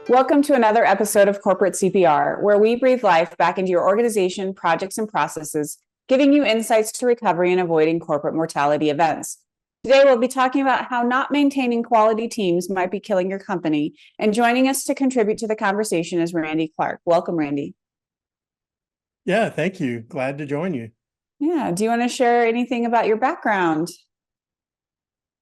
Welcome to another episode of Corporate CPR, where we breathe life back into your organization, projects, and processes, giving you insights to recovery and avoiding corporate mortality events. Today, we'll be talking about how not maintaining quality teams might be killing your company. And joining us to contribute to the conversation is Randy Clark. Welcome, Randy. Yeah, thank you. Glad to join you. Yeah. Do you want to share anything about your background?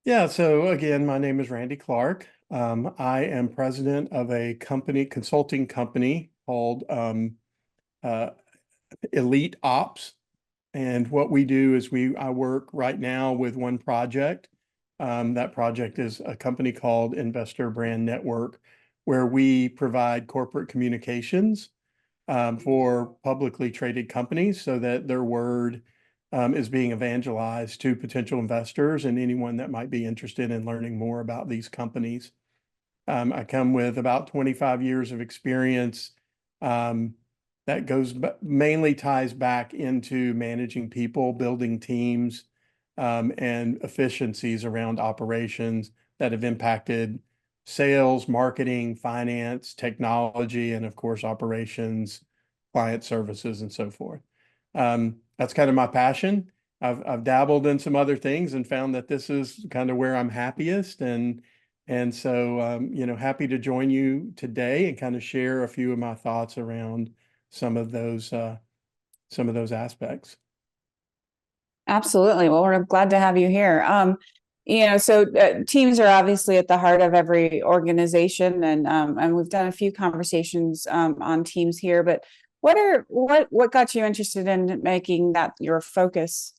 Yeah, so again, my name is Randy Clark. I am president of a consulting company called uh, Elite Ops. And what we do is I work right now with one project. That project is a company called InvestorBrandNetwork, where we provide corporate communications for publicly traded companies so that their word is being evangelized to potential investors and anyone that might be interested in learning more about these companies. I come with about 25 years of experience um, that mainly ties back into managing people, building teams, and efficiencies around operations that have impacted sales, marketing, finance, technology, and of course, operations, client services, and so forth. That's kind of my passion. I've dabbled in some other things and found that this is kind of where I'm happiest. And so, happy to join you today and kind of share a few of my thoughts around some of those aspects. Absolutely. Well, we're glad to have you here. Teams are obviously at the heart of every organization, and we've done a few conversations on teams here. But what got you interested in making that your focus?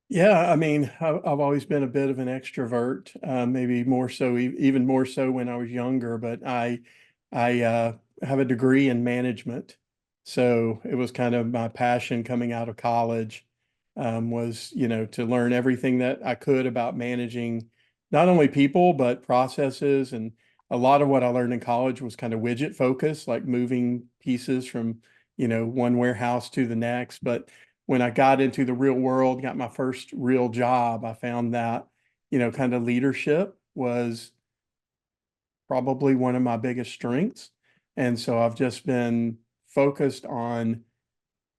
Yeah, I mean, I've always been a bit of an extrovert, maybe more so, even more so when I was younger. But I have a degree in management, so it was kind of my passion coming out of college, was to learn everything that I could about managing not only people but processes. And a lot of what I learned in college was kind of widget focused, like moving pieces from one warehouse to the next. But when I got into the real world, got my first real job, I found that, kind of leadership was probably one of my biggest strengths. And so I've just been focused on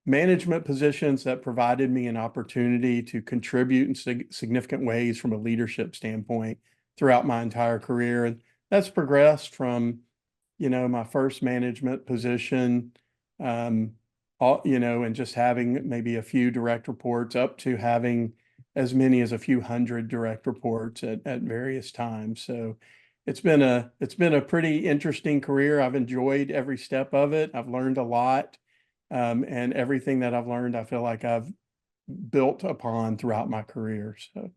management positions that provided me an opportunity to contribute in significant ways from a leadership standpoint throughout my entire career. And that's progressed from, my first management position, um, and just having maybe a few direct reports up to having as many as a few hundred direct reports at various times. So it's been a pretty interesting career. I've enjoyed every step of it. I've learned a lot. And everything that I've learned, I feel like I've built upon throughout my career. So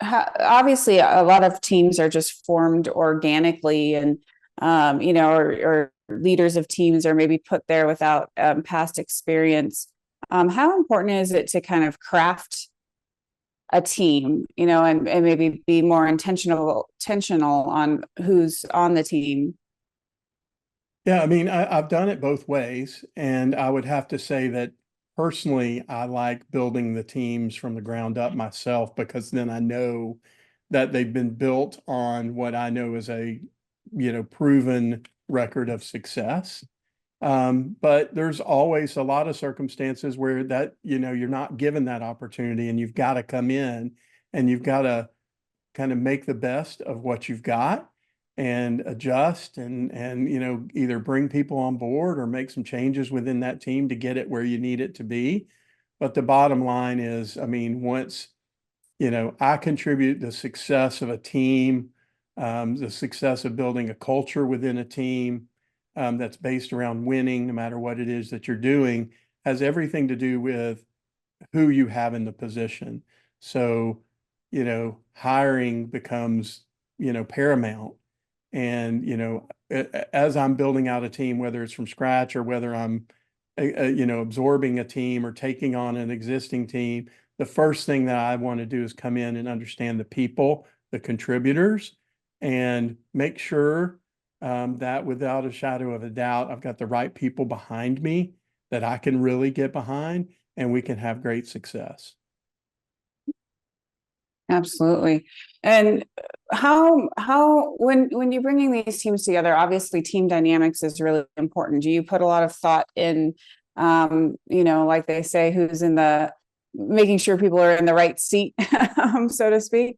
Obviously a lot of teams are just formed organically, and or leaders of teams are maybe put there without past experience. How important is it to kind of craft a team, and maybe be more intentional on who's on the team? yeah, I mean, I've done it both ways, and I would have to say that personally, I like building the teams from the ground up myself because then I know that they've been built on what I know is a, proven record of success. But there's always a lot of circumstances where that, you're not given that opportunity and you've got to come in and you've got to kind of make the best of what you've got and adjust and either bring people on board or make some changes within that team to get it where you need it to be. But the bottom line is, I mean, once I contribute the success of a team, the success of building a culture within a team that's based around winning, no matter what it is that you're doing, has everything to do with who you have in the position. So, hiring becomes, paramount. And, as I'm building out a team, whether it's from scratch or whether I'm, absorbing a team or taking on an existing team, the first thing that I want to do is come in and understand the people, the contributors, and make sure that without a shadow of a doubt, I've got the right people behind me that I can really get behind and we can have great success. Absolutely. And how when you're bringing these teams together, obviously team dynamics is really important. Do you put a lot of thought in, like they say, who's in the making sure people are in the right seat, so to speak?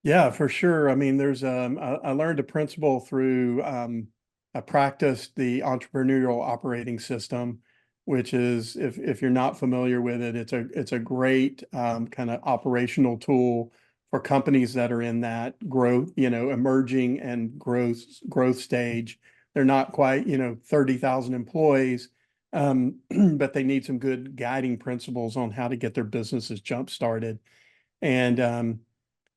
Yeah, for sure. I mean, I learned a principle through, I practiced the entrepreneurial operating system, which is, if you're not familiar with it, it's a great kind of operational tool for companies that are in that growth, emerging and growth stage. They're not quite, 30,000 employees, but they need some good guiding principles on how to get their businesses jump started. And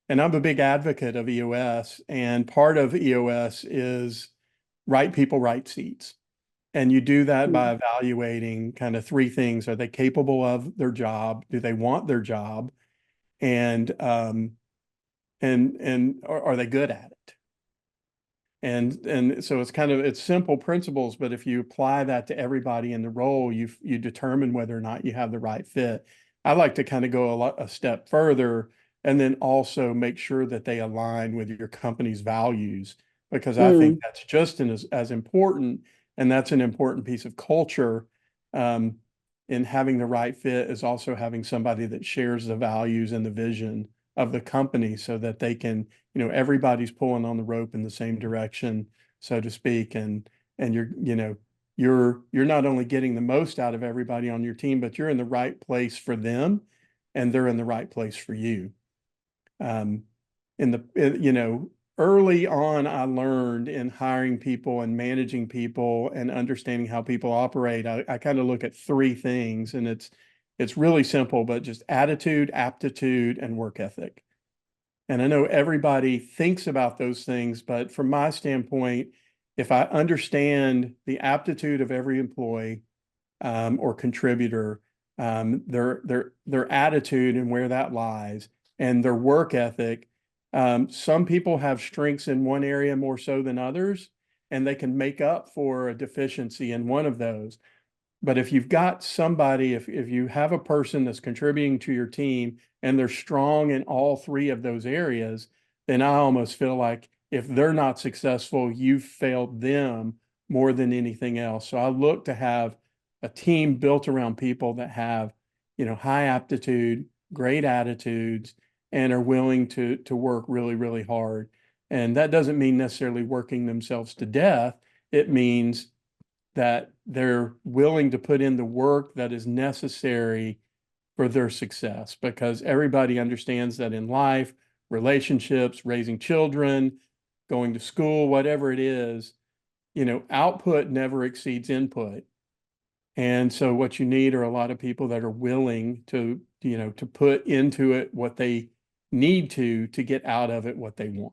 and I'm a big advocate of EOS, and part of EOS is right people, right seats. And you do that by evaluating kind of three things. Are they capable of their job? Do they want their job? And are they good at it? And so it's simple principles, but if you apply that to everybody in the role, you determine whether or not you have the right fit. I like to kind of go a step further and then also make sure that they align with your company's values, because I think Mm, that's just as important, and that's an important piece of culture. Um, in having the right fit is also having somebody that shares the values and the vision of the company, so that they can, everybody's pulling on the rope in the same direction, so to speak. And you're not only getting the most out of everybody on your team, but you're in the right place for them, and they're in the right place for you. Um, early on, I learned in hiring people and managing people and understanding how people operate. I kind of look at three things, and it's really simple, but just attitude, aptitude, and work ethic. And I know everybody thinks about those things, but from my standpoint, if I understand the aptitude of every employee, or contributor, their attitude and where that lies, and their work ethic. Some people have strengths in one area more so than others, and they can make up for a deficiency in one of those. But if you've got somebody, if you have a person that's contributing to your team and they're strong in all three of those areas, then I almost feel like if they're not successful, you've failed them more than anything else. So I look to have a team built around people that have, high aptitude, great attitudes, and are willing to work really, really hard. And that doesn't mean necessarily working themselves to death. It means that they're willing to put in the work that is necessary for their success, because everybody understands that in life, relationships, raising children, going to school, whatever it is, output never exceeds input. And so what you need are a lot of people that are willing to put into it what they need to get out of it what they want.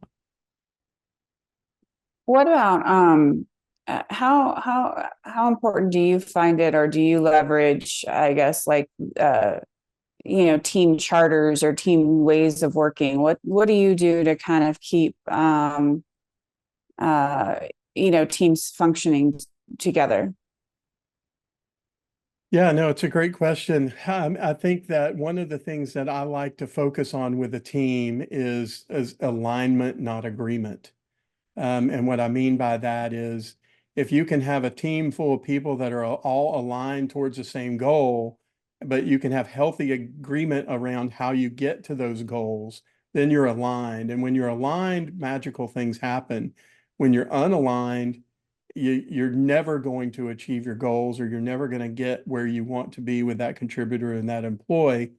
what about how important do you find it, or do you leverage, I guess, like team charters or team ways of working? What do you do to kind of keep uh teams functioning together? Yeah, no, it's a great question. I think that one of the things that I like to focus on with a team is alignment, not agreement. And what I mean by that is, if you can have a team full of people that are all aligned towards the same goal, but you can have healthy agreement around how you get to those goals, then you're aligned. And when you're aligned, magical things happen. When you're unaligned, you're never going to achieve your goals, or you're never going to get where you want to be with that contributor and that employee.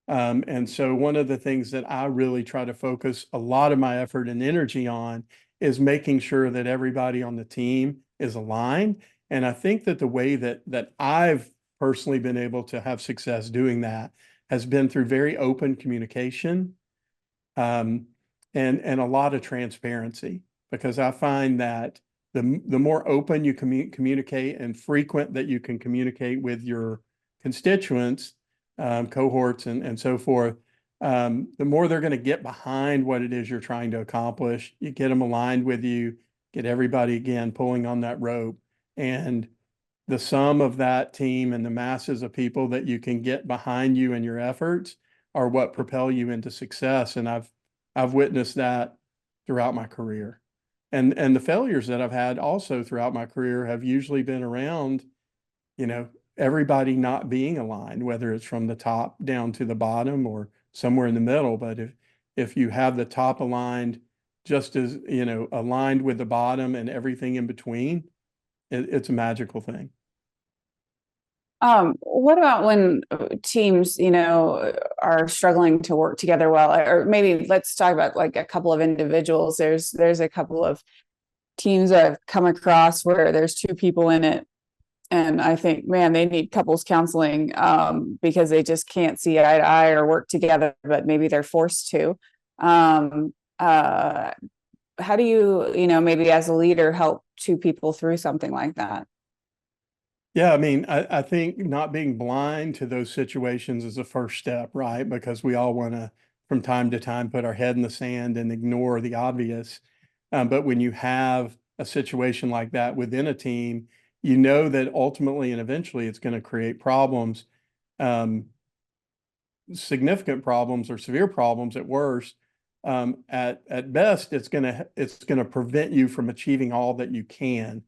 And so one of the things that I really try to focus a lot of my effort and energy on is making sure that everybody on the team is aligned. And I think that the way that I've personally been able to have success doing that has been through very open communication, um, and a lot of transparency, because I find that the more open you communicate and frequent that you can communicate with your constituents, cohorts, and so forth, the more they're going to get behind what it is you're trying to accomplish. You get them aligned with you, get everybody again pulling on that rope, and the sum of that team and the masses of people that you can get behind you and your efforts are what propel you into success. And I've witnessed that throughout my career. And the failures that I've had also throughout my career have usually been around, you know, everybody not being aligned, whether it's from the top down to the bottom or somewhere in the middle. But if you have the top aligned, just as, you know, aligned with the bottom and everything in between, it's a magical thing. What about when teams, you know, are struggling to work together well, or maybe let's talk about like a couple of individuals. There's a couple of teams that I've come across where there's two people in it, and I think, man, they need couples counseling because they just can't see eye to eye or work together, but maybe they're forced to. Um, how do you, you know, maybe as a leader, help two people through something like that? Yeah, I mean, I think not being blind to those situations is the first step, right? Because we all want to, from time to time, put our head in the sand and ignore the obvious. But when you have a situation like that within a team, you know that ultimately and eventually it's going to create problems, um, significant problems or severe problems at worst. At best, it's gonna prevent you from achieving all that you can.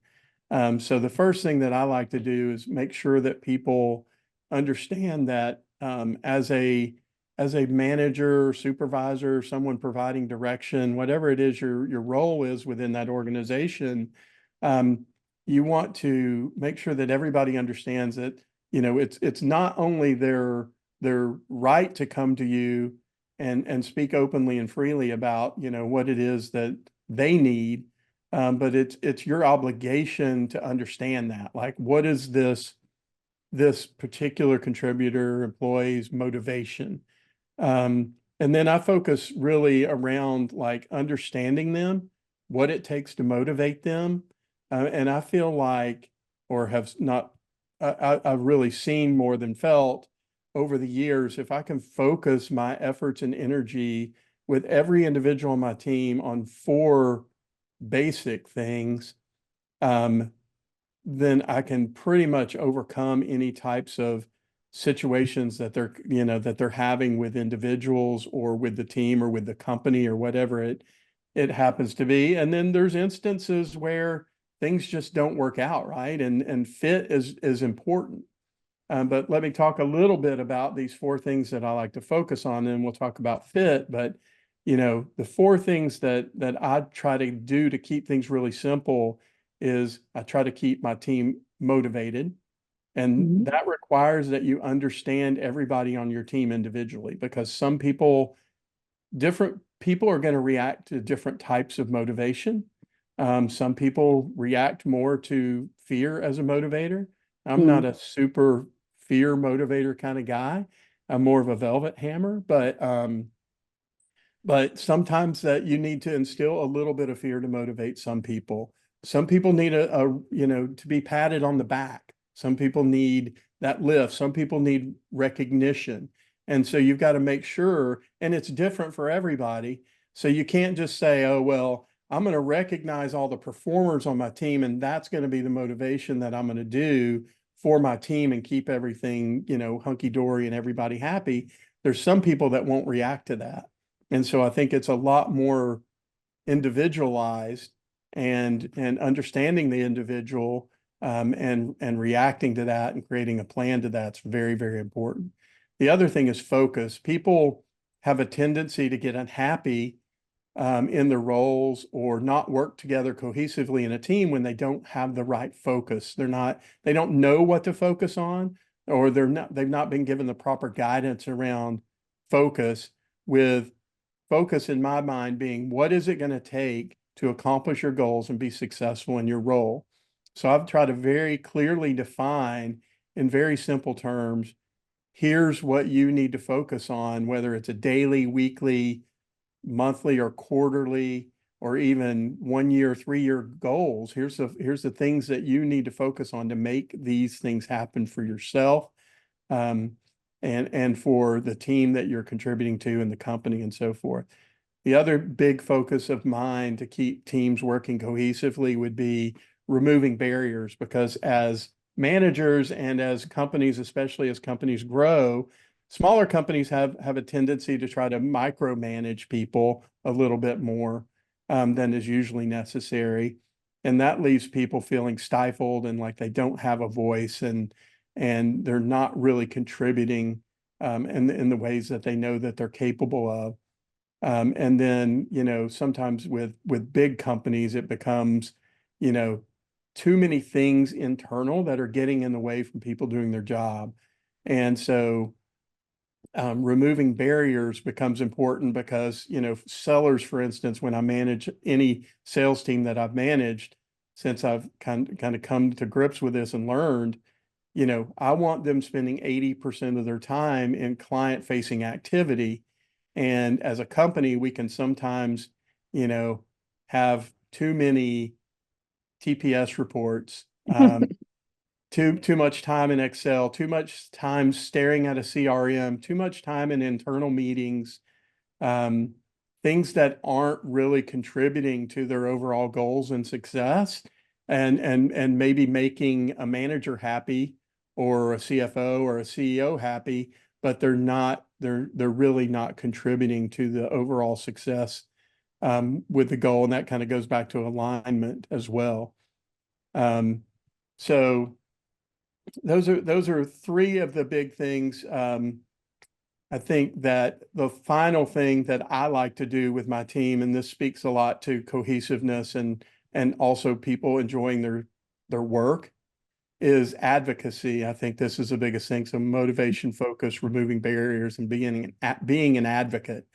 So the first thing that I like to do is make sure that people understand that as a manager, supervisor, someone providing direction, whatever it is your role is within that organization, um, you want to make sure that everybody understands that, you know, it's not only their right to come to you and speak openly and freely about, you know, what it is that they need, but it's your obligation to understand that. Like, what is this particular contributor employee's motivation? And then I focus really around like understanding them, what it takes to motivate them. And I feel like, or have not, I've really seen more than felt over the years, if I can focus my efforts and energy with every individual on my team on four basic things, um, then I can pretty much overcome any types of situations that they're, you know, that they're having with individuals or with the team or with the company or whatever it happens to be. And then there's instances where things just don't work out, right? And fit is important. But let me talk a little bit about these four things that I like to focus on, and we'll talk about fit. But you know, the four things that I try to do to keep things really simple is I try to keep my team motivated. And Mhm. that requires that you understand everybody on your team individually, because different people are going to react to different types of motivation. Some people react more to fear as a motivator. I'm not Mm. a super fear motivator kind of guy. I'm more of a velvet hammer, but sometimes that you need to instill a little bit of fear to motivate some people. Some people need you know, to be patted on the back. Some people need that lift. Some people need recognition. And so you've got to make sure, and it's different for everybody. So you can't just say, oh, well, I'm going to recognize all the performers on my team, and that's going to be the motivation that I'm going to do for my team and keep everything, you know, hunky dory and everybody happy. There's some people that won't react to that. And so I think it's a lot more individualized and understanding the individual, and reacting to that and creating a plan to that's very, very important. The other thing is focus. People have a tendency to get unhappy in their roles or not work together cohesively in a team when they don't have the right focus. They don't know what to focus on, or they've not been given the proper guidance around focus, with focus in my mind being, what is it going to take to accomplish your goals and be successful in your role? So I've tried to very clearly define in very simple terms, here's what you need to focus on, whether it's a daily, weekly, monthly, or quarterly, or even 1 year, 3 year goals. Here's the things that you need to focus on to make these things happen for yourself, um, and for the team that you're contributing to and the company and so forth. The other big focus of mine to keep teams working cohesively would be removing barriers, because as managers and as companies, especially as companies grow, Smaller companies have a tendency to try to micromanage people a little bit more than is usually necessary. And that leaves people feeling stifled and like they don't have a voice, and they're not really contributing in the ways that they know that they're capable of. And then, sometimes with big companies, it becomes, too many things internal that are getting in the way from people doing their job. And so removing barriers becomes important because, sellers, for instance, when I manage any sales team that I've managed, since I've kind of come to grips with this and learned, I want them spending 80% of their time in client-facing activity. And as a company, we can sometimes, have too many TPS reports, too much time in Excel, too much time staring at a CRM, too much time in internal meetings, um, things that aren't really contributing to their overall goals and success, and maybe making a manager happy or a CFO or a CEO happy, but they're really not contributing to the overall success with the goal. And that kind of goes back to alignment as well. So those are three of the big things. I think that the final thing that I like to do with my team, and this speaks a lot to cohesiveness and also people enjoying their work, is advocacy. I think this is the biggest thing. So motivation, focus, removing barriers, and being an advocate.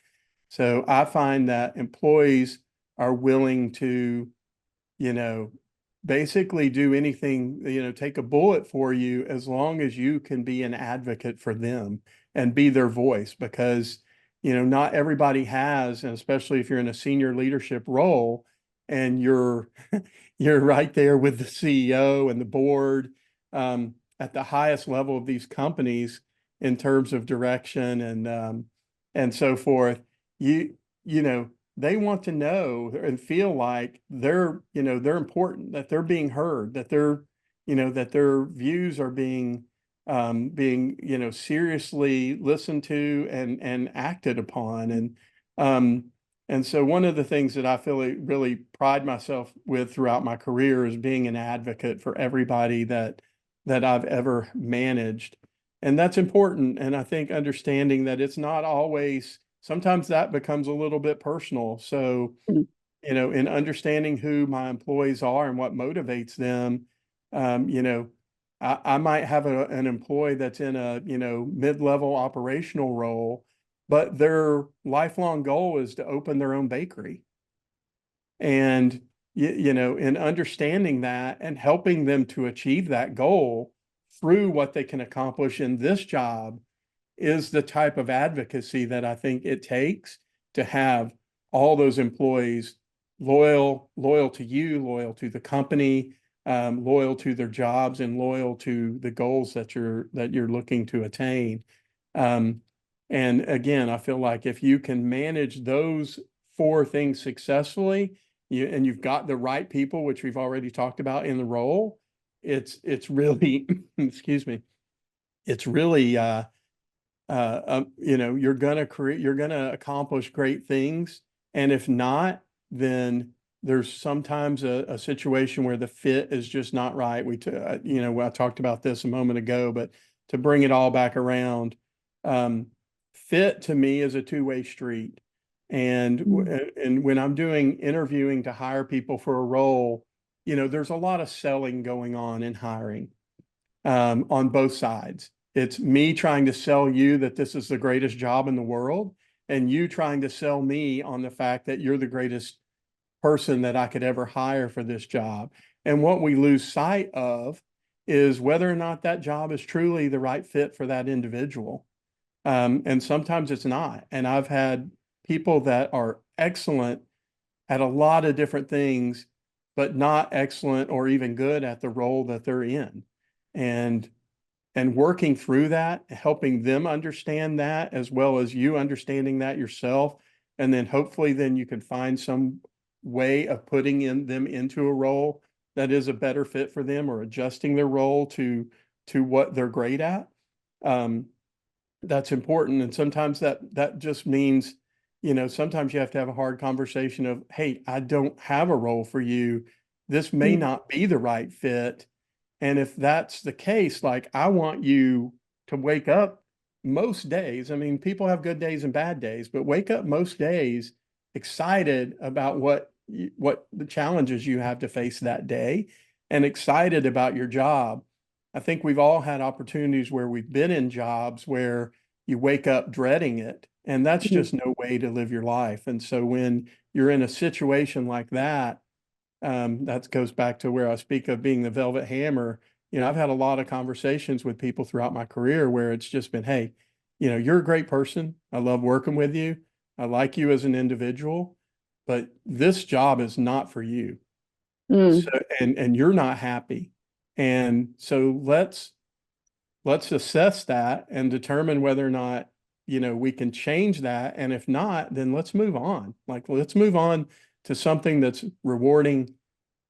So I find that employees are willing to, you know, basically do anything, take a bullet for you as long as you can be an advocate for them and be their voice, because, not everybody has, and especially if you're in a senior leadership role and you're you're right there with the CEO and the board at the highest level of these companies in terms of direction and so forth. You know, they want to know and feel like they're important, that they're being heard, that that their views are being seriously listened to and acted upon. And so one of the things that I feel really pride myself with throughout my career is being an advocate for everybody that I've ever managed. And that's important. And I think understanding that it's not always, sometimes that becomes a little bit personal. So, in understanding who my employees are and what motivates them, I might have an employee that's in a, mid-level operational role, but their lifelong goal is to open their own bakery. And, in understanding that and helping them to achieve that goal through what they can accomplish in this job is the type of advocacy that I think it takes to have all those employees loyal to you, loyal to the company, loyal to their jobs, and loyal to the goals that you're looking to attain. And again, I feel like if you can manage those four things successfully, and you've got the right people, which we've already talked about in the role, it's really excuse me, it's really you're going to accomplish great things. And if not, then there's sometimes a situation where the fit is just not right. I talked about this a moment ago, but to bring it all back around, fit to me is a two-way street. And when I'm doing interviewing to hire people for a role, there's a lot of selling going on in hiring on both sides. It's me trying to sell you that this is the greatest job in the world, and you trying to sell me on the fact that you're the greatest person that I could ever hire for this job. And what we lose sight of is whether or not that job is truly the right fit for that individual. And sometimes it's not. And I've had people that are excellent at a lot of different things, but not excellent or even good at the role that they're in. And working through that, helping them understand that, as well as you understanding that yourself. And then hopefully then you can find some way of putting them into a role that is a better fit for them, or adjusting their role to what they're great at. that's important. And sometimes that just means, sometimes you have to have a hard conversation of, hey, I don't have a role for you. This may Mm. not be the right fit. And if that's the case, like I want you to wake up most days. I mean, people have good days and bad days, but wake up most days excited about what the challenges you have to face that day and excited about your job. I think we've all had opportunities where we've been in jobs where you wake up dreading it, and that's Mhm. just no way to live your life. And so when you're in a situation like that, that goes back to where I speak of being the velvet hammer. I've had a lot of conversations with people throughout my career where it's just been, hey, you're a great person. I love working with you. I like you as an individual, but this job is not for you. So, Mm. and you're not happy. And so let's assess that and determine whether or not, we can change that. And if not, then let's move on. Like, let's move on to something that's rewarding,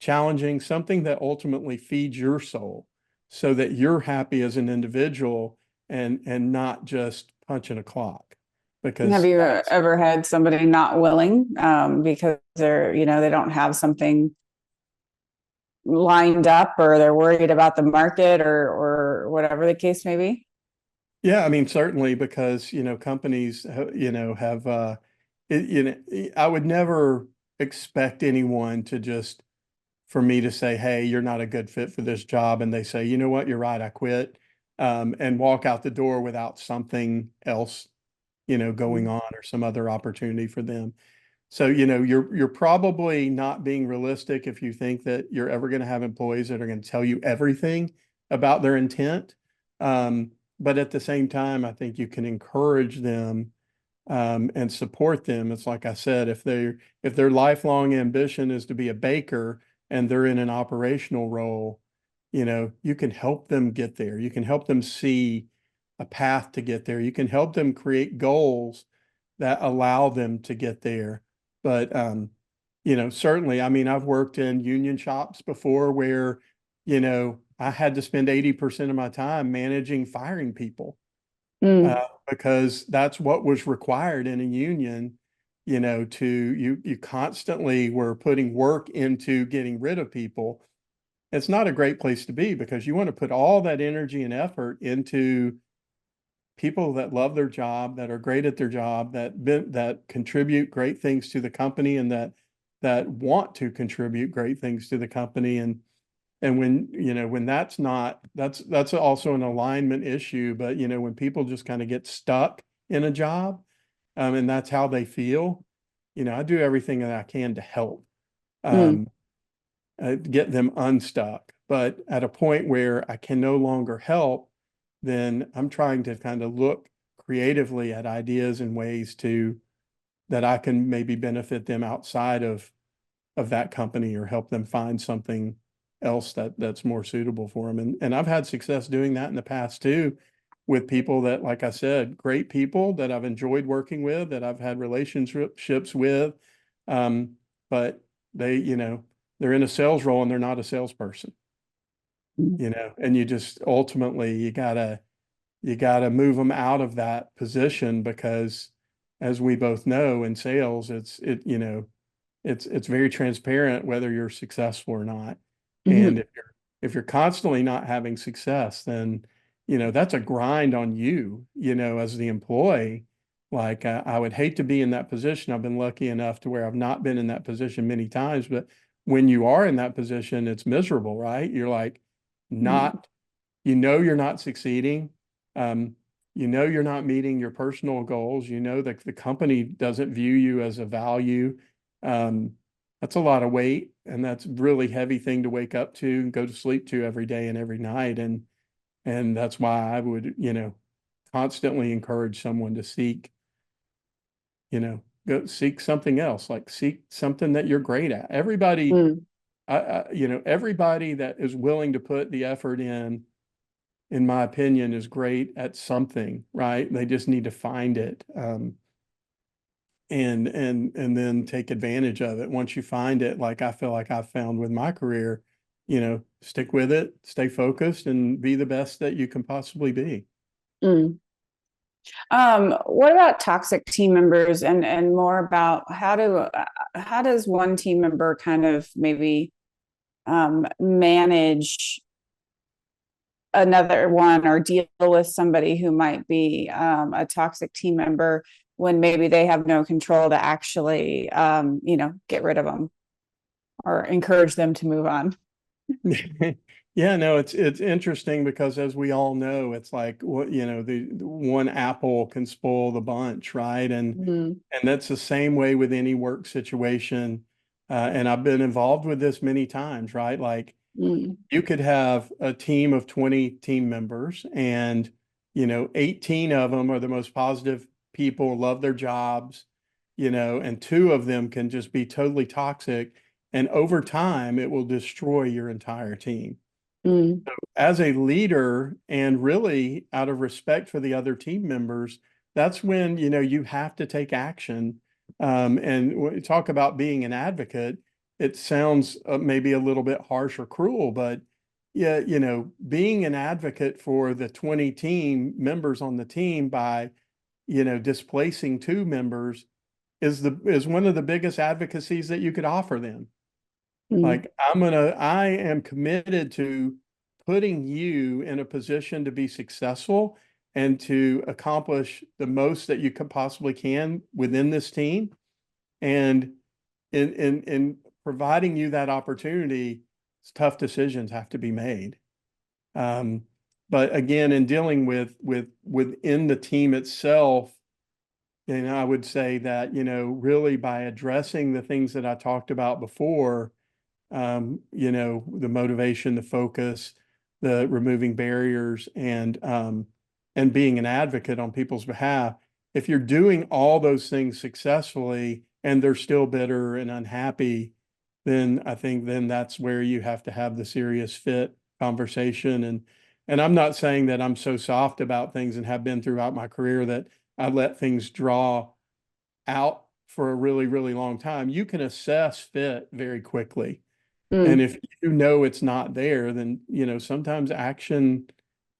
challenging, something that ultimately feeds your soul so that you're happy as an individual and not just punching a clock. Have Because you that's, ever had somebody not willing because they don't have something lined up, or they're worried about the market, or whatever the case may be? yeah, I mean, certainly because, companies, have, I would never expect anyone to just for me to say, hey, you're not a good fit for this job. And they say, you know what, you're right, I quit, and walk out the door without something else, going on or some other opportunity for them. So, you're probably not being realistic if you think that you're ever going to have employees that are going to tell you everything about their intent. But at the same time, I think you can encourage them and support them. It's like I said, if their lifelong ambition is to be a baker and they're in an operational role, you can help them get there. You can help them see a path to get there. You can help them create goals that allow them to get there. But certainly, I mean, I've worked in union shops before where, I had to spend 80% of my time managing firing people Mm. because that's what was required in a union, to you constantly were putting work into getting rid of people. It's not a great place to be because you want to put all that energy and effort into people that love their job, that are great at their job, that contribute great things to the company and that want to contribute great things to the company. And when that's not, that's also an alignment issue. But when people just kind of get stuck in a job, and that's how they feel, I do everything that I can to help Mm. um, get them unstuck. But at a point where I can no longer help, then I'm trying to kind of look creatively at ideas and ways to that I can maybe benefit them outside of that company or help them find something else that's more suitable for them. And I've had success doing that in the past too, with people that, like I said, great people that I've enjoyed working with, that I've had relationships with. Um, but they, they're in a sales role and they're not a salesperson, Mm. and you just ultimately you gotta move them out of that position because as we both know in sales, it's very transparent whether you're successful or not. And Mhm. if you're constantly not having success, then that's a grind on you, as the employee. Like I would hate to be in that position. I've been lucky enough to where I've not been in that position many times, but when you are in that position, it's miserable, right? You're like Mm. not, you're not succeeding. Um, you're not meeting your personal goals. That the company doesn't view you as a value. Um, that's a lot of weight, and that's a really heavy thing to wake up to and go to sleep to every day and every night. And that's why I would, constantly encourage someone to seek, go seek something else, like seek something that you're great at. Mm. Everybody that is willing to put the effort in my opinion, is great at something, right? They just need to find it, and then take advantage of it. Once you find it, like I feel like I've found with my career, stick with it, stay focused, and be the best that you can possibly be. Mm. What about toxic team members, and more about how does one team member kind of maybe manage another one, or deal with somebody who might be a toxic team member when maybe they have no control to actually get rid of them or encourage them to move on. Yeah, no, it's interesting because as we all know, it's like what the one apple can spoil the bunch, right? Mm, And that's the same way with any work situation. And I've been involved with this many times, right? Like mm, you could have a team of 20 team members and 18 of them are the most positive people, love their jobs, and two of them can just be totally toxic. And over time, it will destroy your entire team. mm, As a leader, and really out of respect for the other team members, that's when you have to take action. And when you talk about being an advocate, it sounds maybe a little bit harsh or cruel, but yeah, being an advocate for the 20 team members on the team by displacing two members is one of the biggest advocacies that you could offer them. mm, Like I am committed to putting you in a position to be successful and to accomplish the most that you could possibly can within this team. And in providing you that opportunity, tough decisions have to be made. Um, but again, in dealing with within the team itself, I would say that, really by addressing the things that I talked about before, the motivation, the focus, the removing barriers, and being an advocate on people's behalf. If you're doing all those things successfully and they're still bitter and unhappy, then I think then that's where you have to have the serious fit conversation. And I'm not saying that I'm so soft about things and have been throughout my career that I let things draw out for a really, really long time. You can assess fit very quickly. And mm, if you know it's not there, then sometimes action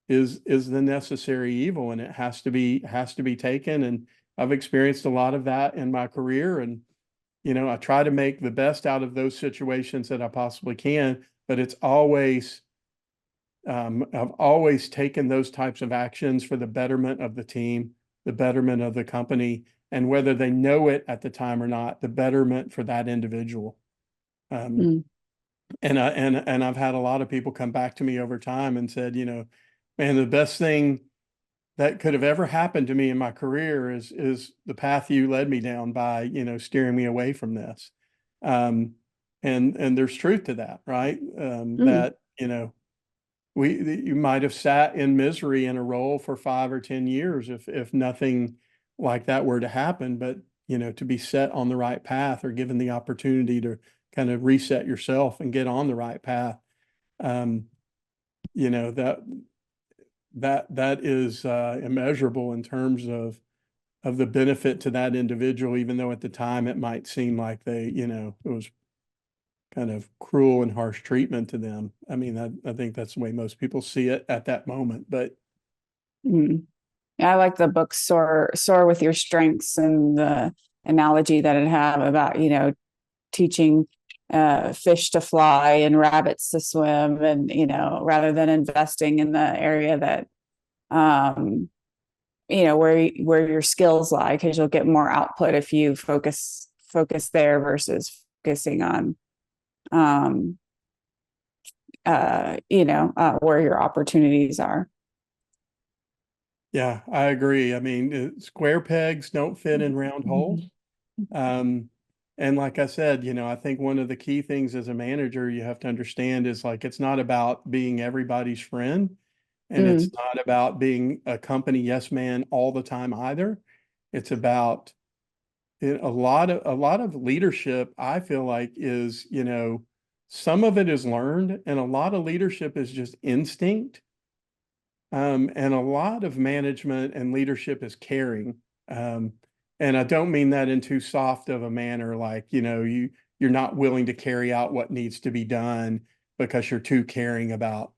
is the necessary evil, and it has to be taken. And I've experienced a lot of that in my career, and I try to make the best out of those situations that I possibly can. But I've always taken those types of actions for the betterment of the team, the betterment of the company, and whether they know it at the time or not, the betterment for that individual. Um, mm, and I've had a lot of people come back to me over time and said, man, the best thing that could have ever happened to me in my career is the path you led me down by, steering me away from this. Um, and there's truth to that, right? mm, That, you might have sat in misery in a role for 5 or 10 years if nothing like that were to happen, but to be set on the right path or given the opportunity to kind of reset yourself and get on the right path. Um, you know, that is immeasurable in terms of the benefit to that individual, even though at the time it might seem like it was kind of cruel and harsh treatment to them. I mean, I think that's the way most people see it at that moment. But mm. Yeah, I like the book Soar with Your Strengths, and the analogy that it have about, teaching fish to fly and rabbits to swim, and rather than investing in the area that um where your skills lie, because you'll get more output if you focus there versus focusing on um where your opportunities are. yeah, I agree. I mean, square pegs don't fit in round holes. Um, and like I said, I think one of the key things as a manager you have to understand is like it's not about being everybody's friend, and it's Mm, not about being a company yes man all the time either. It's about a lot of leadership, I feel like is, some of it is learned and a lot of leadership is just instinct. And a lot of management and leadership is caring. Um, and I don't mean that in too soft of a manner, like, you're not willing to carry out what needs to be done because you're too caring about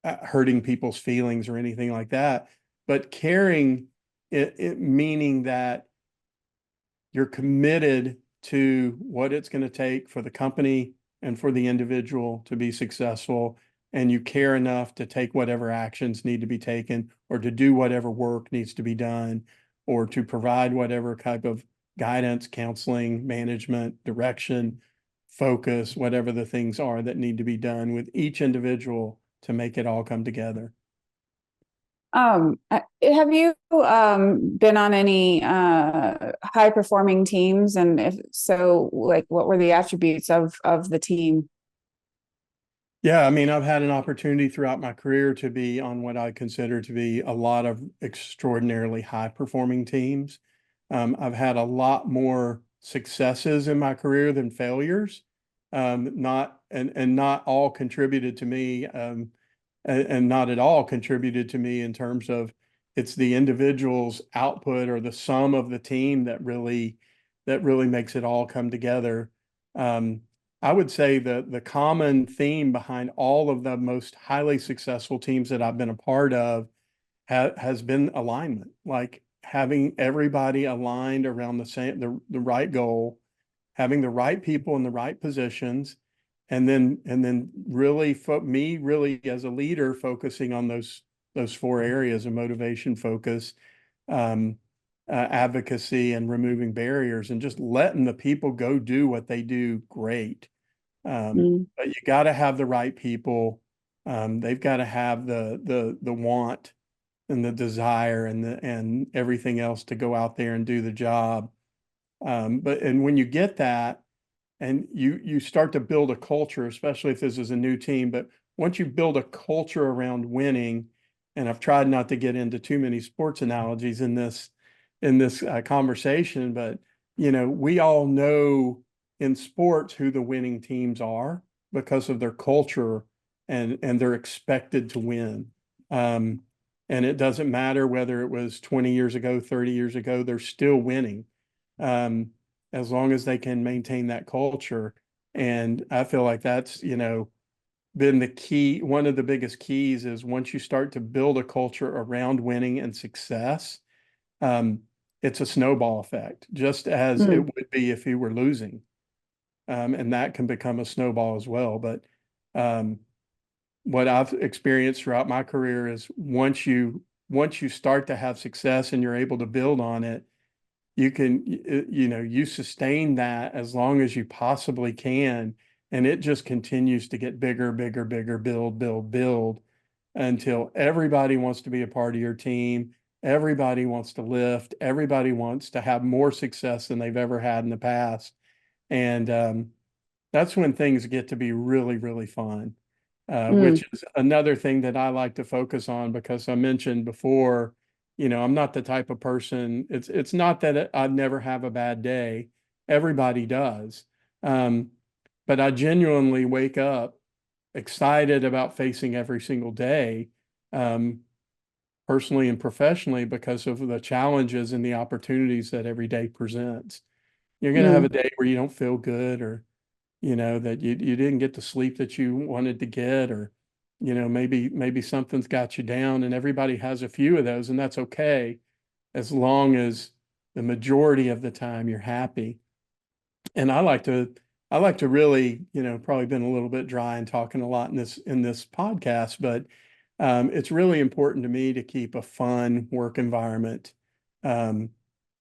hurting people's feelings or anything like that. But caring meaning that you're committed to what it's going to take for the company and for the individual to be successful, and you care enough to take whatever actions need to be taken, or to do whatever work needs to be done, or to provide whatever type of guidance, counseling, management, direction, focus, whatever the things are that need to be done with each individual to make it all come together. Have you been on any high performing teams? And if so, like what were the attributes of the team? Yeah, I mean, I've had an opportunity throughout my career to be on what I consider to be a lot of extraordinarily high performing teams. I've had a lot more successes in my career than failures. Not and not all contributed to me, and not at all contributed to me in terms of it's the individual's output or the sum of the team that really makes it all come together. Um, I would say the common theme behind all of the most highly successful teams that I've been a part of has been alignment, like having everybody aligned around the right goal, having the right people in the right positions, and then really me really as a leader focusing on those four areas of motivation, focus, um, advocacy, and removing barriers, and just letting the people go do what they do great. Mm, But you got to have the right people. They've got to have the want and the desire and everything else to go out there and do the job. But when you get that, and you start to build a culture, especially if this is a new team, but once you build a culture around winning, and I've tried not to get into too many sports analogies in this conversation, but we all know in sports who the winning teams are because of their culture, and they're expected to win. Um, and it doesn't matter whether it was 20 years ago, 30 years ago, they're still winning. Um, as long as they can maintain that culture. And I feel like that's, been the key. One of the biggest keys is once you start to build a culture around winning and success, um, it's a snowball effect, just as it mm, would be if you were losing. And that can become a snowball as well. But um, what I've experienced throughout my career is once you start to have success and you're able to build on it, you sustain that as long as you possibly can, and it just continues to get bigger, bigger, bigger, build until everybody wants to be a part of your team. Everybody wants to lift. Everybody wants to have more success than they've ever had in the past. And that's when things get to be really, really fun, mm, which is another thing that I like to focus on, because I mentioned before, I'm not the type of person, it's not that I'd never have a bad day. Everybody does. Um, but I genuinely wake up excited about facing every single day, um, personally and professionally, because of the challenges and the opportunities that every day presents. You're going to have a mm, day where you don't feel good, or that you didn't get the sleep that you wanted to get, or maybe something's got you down, and everybody has a few of those, and that's okay, as long as the majority of the time you're happy. And I like to really, probably been a little bit dry and talking a lot in this podcast, but it's really important to me to keep a fun work environment. Um,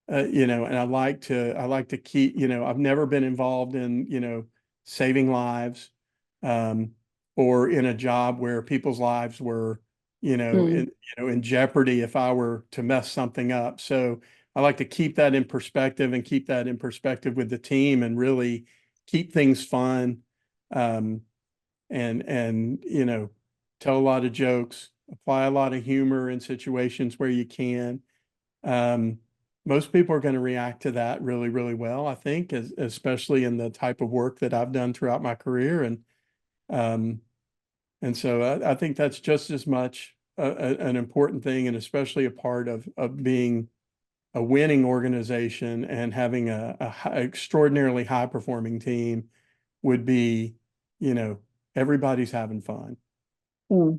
and I like to keep, I've never been involved in, saving lives, um, or in a job where people's lives were, mm, in jeopardy if I were to mess something up. So I like to keep that in perspective, and keep that in perspective with the team, and really keep things fun, um, and tell a lot of jokes, apply a lot of humor in situations where you can. um, Most people are going to react to that really, really well, I think, especially in the type of work that I've done throughout my career. Um, and so I think that's just as much an important thing, and especially a part of being a winning organization and having extraordinarily high performing team would be, you know, everybody's having fun. mm.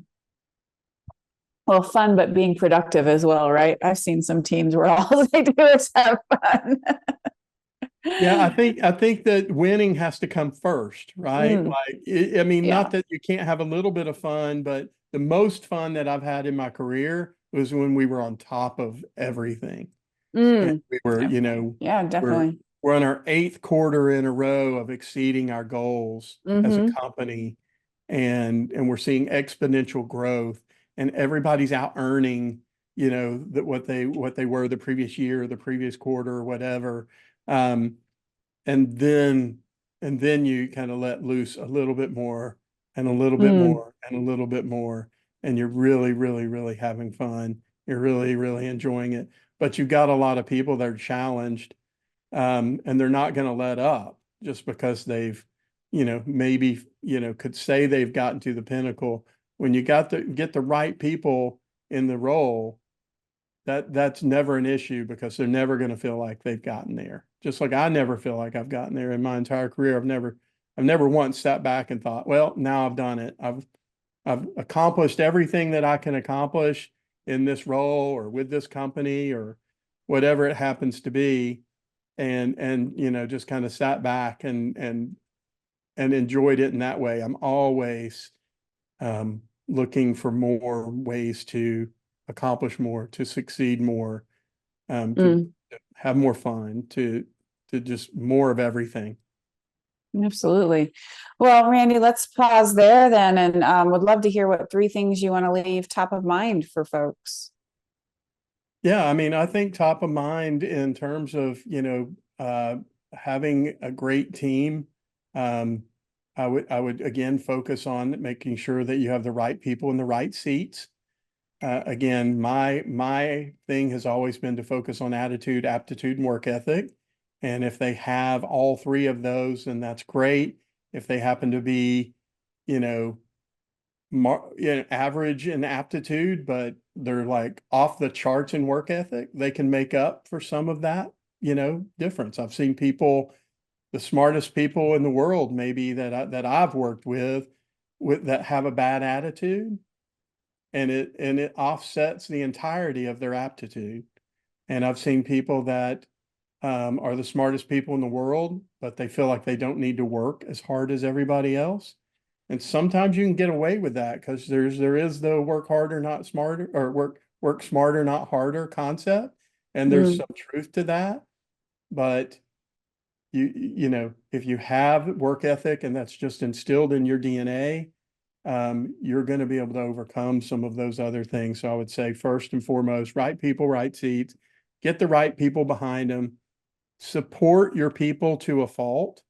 Well, fun, but being productive as well, right? I've seen some teams where all they do is have fun. Yeah, I think that winning has to come first, right? Mm, Like, I mean, not yeah. that you can't have a little bit of fun, but the most fun that I've had in my career was when we were on top of everything. And Mm, we were, yeah, we're definitely. we're on our eighth quarter in a row of exceeding our goals as a Hmm. company, and we're seeing exponential growth, and everybody's out earning, that what they were the previous year, the previous quarter, or whatever. Um, and then you kind of let loose a little bit more and a little bit Mm, more and a little bit more, and you're really, really, really having fun. You're really, really enjoying it. But you've got a lot of people that are challenged, and they're not going to let up just because they've, maybe, could say they've gotten to the pinnacle. When you get the right people in the role, that's never an issue, because they're never going to feel like they've gotten there. Just like I never feel like I've gotten there in my entire career. I've never once sat back and thought, well, now I've done it. I've accomplished everything that I can accomplish in this role or with this company or whatever it happens to be. And just kind of sat back and enjoyed it in that way. I'm always looking for more ways to accomplish more, to succeed more, to mm, have more fun, to just more of everything. absolutely. Well, Randy, let's pause there then, and would love to hear what three things you want to leave top of mind for folks. Yeah, I mean, I think top of mind in terms of, having a great team. Um, I would again focus on making sure that you have the right people in the right seats. Again, my thing has always been to focus on attitude, aptitude, and work ethic. And if they have all three of those, then that's great. If they happen to be, you know, average in aptitude, but they're like off the charts in work ethic, they can make up for some of that, difference. I've seen people, the smartest people in the world, maybe that I've worked with that have a bad attitude, and it offsets the entirety of their aptitude. And I've seen people that are the smartest people in the world, but they feel like they don't need to work as hard as everybody else. And sometimes you can get away with that because there is the work harder, not smarter, or work smarter, not harder concept. And there's Mm, some truth to that. But if you have work ethic and that's just instilled in your DNA, you're going to be able to overcome some of those other things. So I would say first and foremost, right people, right seats, get the right people behind them, support your people to a fault,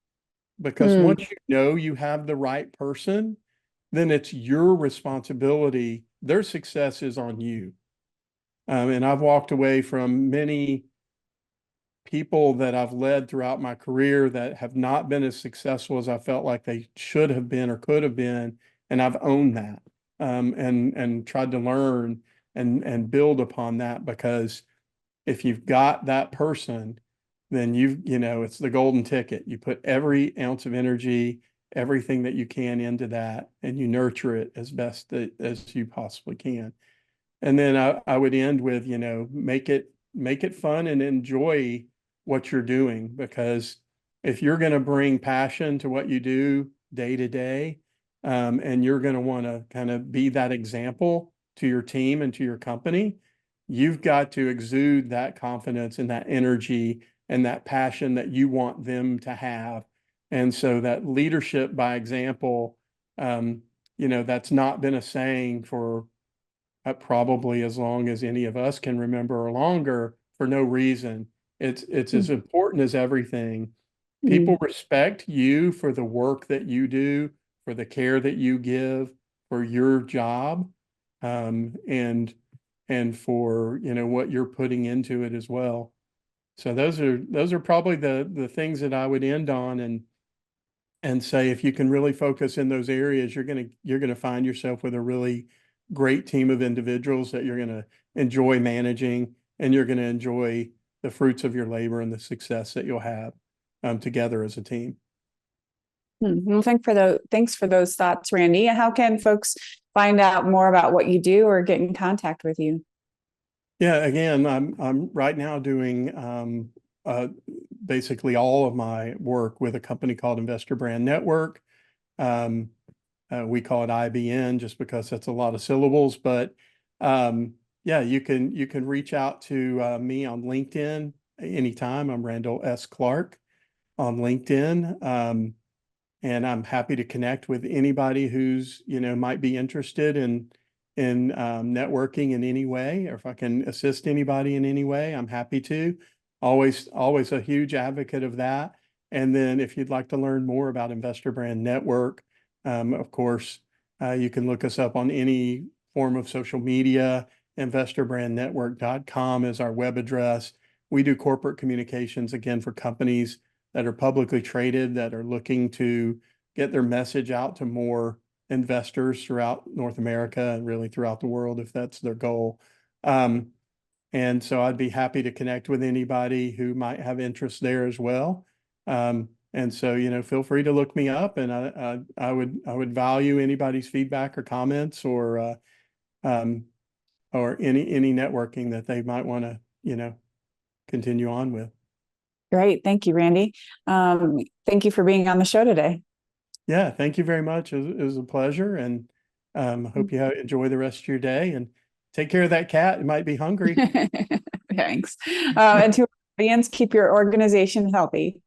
because mm, once you know you have the right person, then it's your responsibility. Their success is on you. And I've walked away from many people that I've led throughout my career that have not been as successful as I felt like they should have been or could have been, and I've owned that, and tried to learn and build upon that, because if you've got that person, then it's the golden ticket. You put every ounce of energy, everything that you can into that, and you nurture it as best as you possibly can. And then I would end with, make it fun and enjoy what you're doing, because if you're going to bring passion to what you do day to day, and you're going to want to kind of be that example to your team and to your company, you've got to exude that confidence and that energy and that passion that you want them to have. And so that leadership by example, that's not been a saying for probably as long as any of us can remember or longer, for no reason. It's as important as everything. People mm, respect you for the work that you do, for the care that you give, for your job, and for what you're putting into it as well. So those are probably the things that I would end on, and say if you can really focus in those areas, you're gonna find yourself with a really great team of individuals that you're gonna enjoy managing, and you're gonna enjoy the fruits of your labor and the success that you'll have together as a team. mm. Well, thanks for those thoughts, Randy. How can folks find out more about what you do or get in contact with you? Yeah, again, I'm right now doing basically all of my work with a company called InvestorBrandNetwork. Um, we call it IBN just because that's a lot of syllables, but yeah, you can reach out to me on LinkedIn anytime. I'm Randall S. Clark on LinkedIn. And I'm happy to connect with anybody who's, might be interested in networking in any way, or if I can assist anybody in any way, I'm happy to. Always a huge advocate of that. And then if you'd like to learn more about Investor Brand Network, of course, you can look us up on any form of social media. InvestorBrandNetwork.com is our web address. We do corporate communications again for companies that are publicly traded that are looking to get their message out to more investors throughout North America and really throughout the world if that's their goal. And so I'd be happy to connect with anybody who might have interest there as well. And so, feel free to look me up, and I would value anybody's feedback or comments um, or any networking that they might want to, continue on with. Great. Thank you, Randy. Thank you for being on the show today. Yeah, thank you very much. It was a pleasure, and I hope you enjoy the rest of your day and take care of that cat. It might be hungry. Thanks. And to our audience, keep your organization healthy.